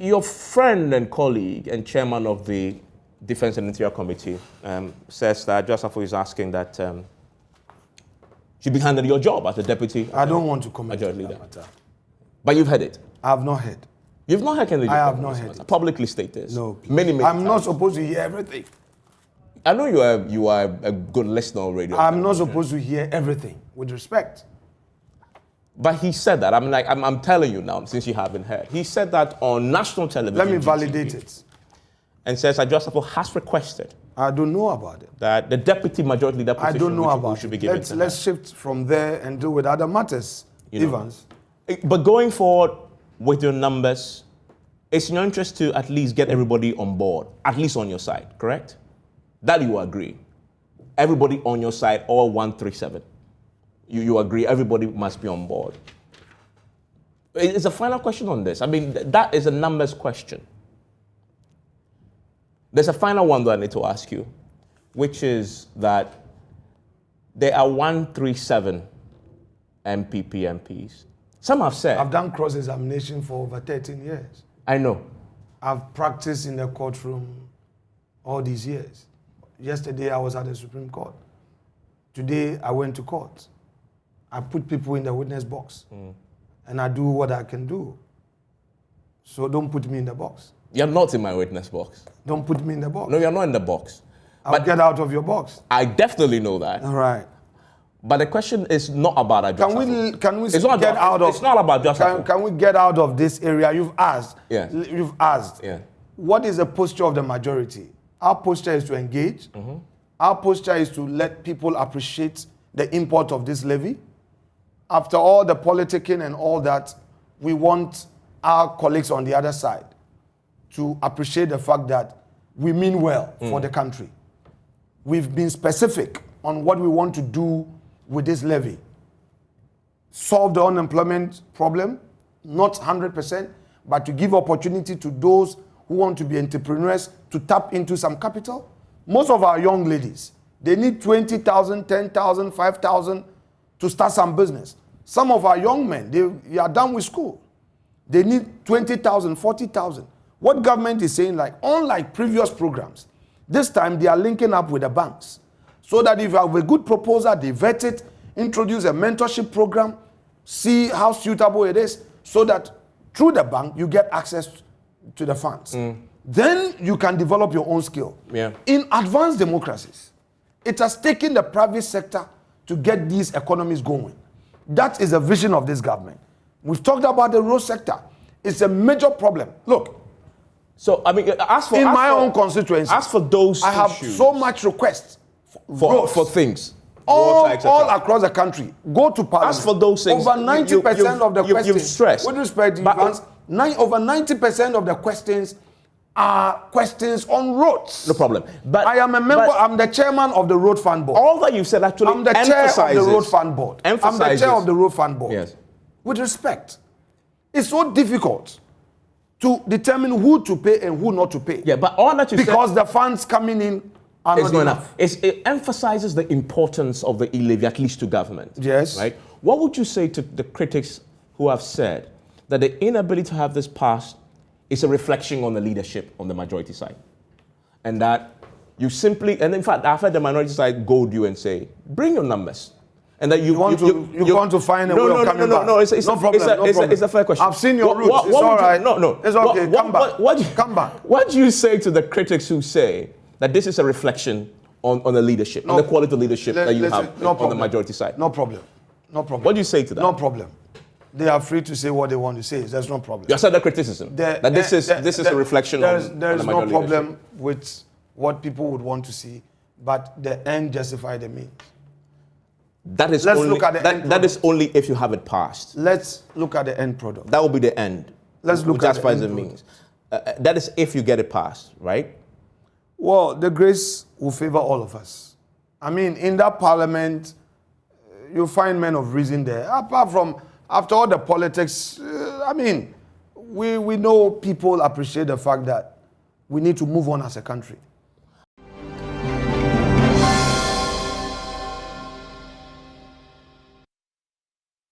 Your friend and colleague and chairman of the Defense and Interior Committee says that Safo is asking that you be handed your job as the deputy. I don't want to comment on that matter. But you've heard it? I have not heard. You've not heard anything? I have not heard it. Publicly stated? No. Many I'm not supposed to hear everything. I know you are a good listener on radio. I'm not supposed to hear everything, with respect. But he said that. I'm telling you now, since you haven't heard. He said that on national television. Let me validate it. And says that Safo has requested. I don't know about it. That the deputy majority leader position I don't know about should be it. given to Let's shift from there and deal with other matters, Evans. But going forward with your numbers, it's in your interest to at least get everybody on board, at least on your side, correct? That you agree. Everybody on your side, all 137. You agree everybody must be on board. It's a final question on this. I mean, that is a numbers question. There's a final one that I need to ask you, which is that there are 137 MPP MPs. Some have said... I've done cross-examination for over 13 years. I know. I've practiced in the courtroom all these years. Yesterday, I was at the Supreme Court. Today, I went to court. I put people in the witness box. And I do what I can do. So don't put me in the box. You're not in my witness box. Don't put me in the box. No, you're not in the box. I'll get out of your box. I definitely know that. All right. But the question is not about Adwoa. Can we it's not get about, out of... It's not about Safo. Can we get out of this area? You've asked. Yeah. You've asked. Yeah. What is the posture of the majority? Our posture is to engage. Our posture is to let people appreciate the import of this levy. After all the politicking and all that, we want our colleagues on the other side to appreciate the fact that we mean well for the country. We've been specific on what we want to do with this levy. Solve the unemployment problem, not 100%, but to give opportunity to those who want to be entrepreneurs to tap into some capital. Most of our young ladies, they need 20,000, 10,000, 5,000 to start some business. Some of our young men, they are done with school. They need 20,000, 40,000. What government is saying, like, unlike previous programs, this time they are linking up with the banks. So that if you have a good proposal, they vet it, introduce a mentorship program, see how suitable it is, so that through the bank, you get access to the funds. Then you can develop your own skill. Yeah. In advanced democracies, it has taken the private sector to get these economies going. That is the vision of this government. We've talked about the road sector. It's a major problem. Look. So, I mean, in my own constituency, as for those I have issues, so much requests for things. All across the country. Go to Parliament. As for those things, over 90% of the questions, you've stressed. With respect, Evans, over 90% of the questions are questions on roads. No problem. But I am a member, I'm the chairman of the Road Fund Board. All that you've said actually I'm the chair of the Road Fund Board. I'm the chair of the Road Fund Board. Yes. With respect, it's so difficult to determine who to pay and who not to pay. Yeah, but all that you said... Because the funds coming in are not enough. It emphasizes the importance of the e-levy, at least to government. Yes. Right? What would you say to the critics who have said that the inability to have this passed is a reflection on the leadership on the majority side? And that you simply, and in fact, after the minority side goad you and say, bring your numbers. And that you want to find a way of coming back. No, it's no problem. It's a fair question. I've seen your roots. It's all right. No. It's okay. Come back. Come back. What do you say to the critics who say that this is a reflection on the leadership, on the quality of leadership that you have on the majority side? No problem. No problem. What do you say to that? No problem. They are free to say what they want to say. There's no problem. You said the criticism. That this is a reflection on the majority There is no problem with what people would want to see, but the end justify the means. That is only if you have it passed. Let's look at the end product. That will be the end. Let's look at the end product. Means. That is if you get it passed, right? Well, the grace will favor all of us. I mean, in that parliament, you find men of reason there. Apart from, after all the politics, I mean, we know people appreciate the fact that we need to move on as a country.